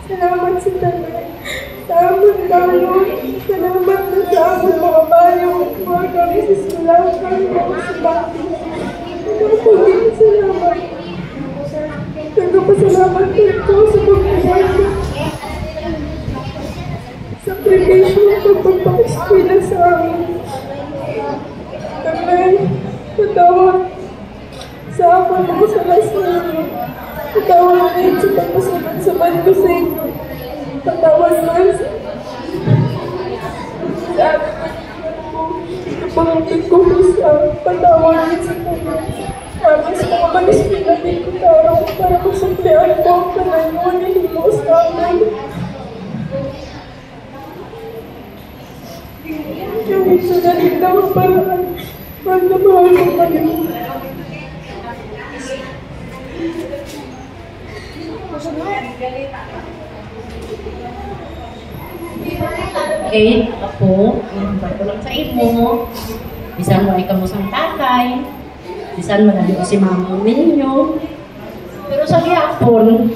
Salamat sa tanay. Salamat tayo. Salamat na sa amon mga bayo. Mga kami sa silangan. Mga sabati. Salamat. Nagpapasalamat ito sa pagkakas. Sakripisyo ng pagpapakaskwila sa amin. Tanay, patawad sa amon mga salas ninyo. Patawad din sa pagpasabat-sabat ko sa inyo. Patawad man sa kapangapit ko sa patawad din sa kanya. Kami sa mga manispila din ko tarong para magsumplihan ko ang kanayuan na himo sa amin. Kahit sa galit na ang paraan, magdamahal ko kayo. Okay, ako, pagkulang sa imo, bisan mo ay kamusang tatay, bisan mo na si mama ninyo. Pero sa gihapon,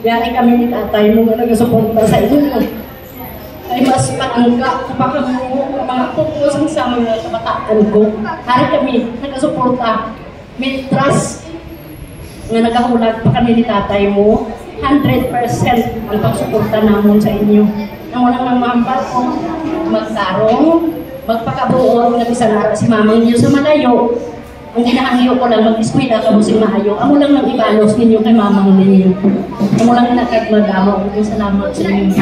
yari kami ni tatay mo nga nagasuporta sa inyo. Ay mas patangga kapag mo mga pupusan sa mga kabataan ko. Hari kami nagasuporta, may trust nga nagahulag pa kami ni tatay mo. 100% ang pagsuporta namon sa inyo. Nang walang nang mahampat ko, magtarong, magpakabuo na bisanara si mamang niyo sa malayo. Ang ginahangyo ko lang, mag-eskwela ka mo si maayo. Amo lang nang ibalos ninyo kay mamang ninyo. Amo lang nakagmadamo. Salamat sa inyo.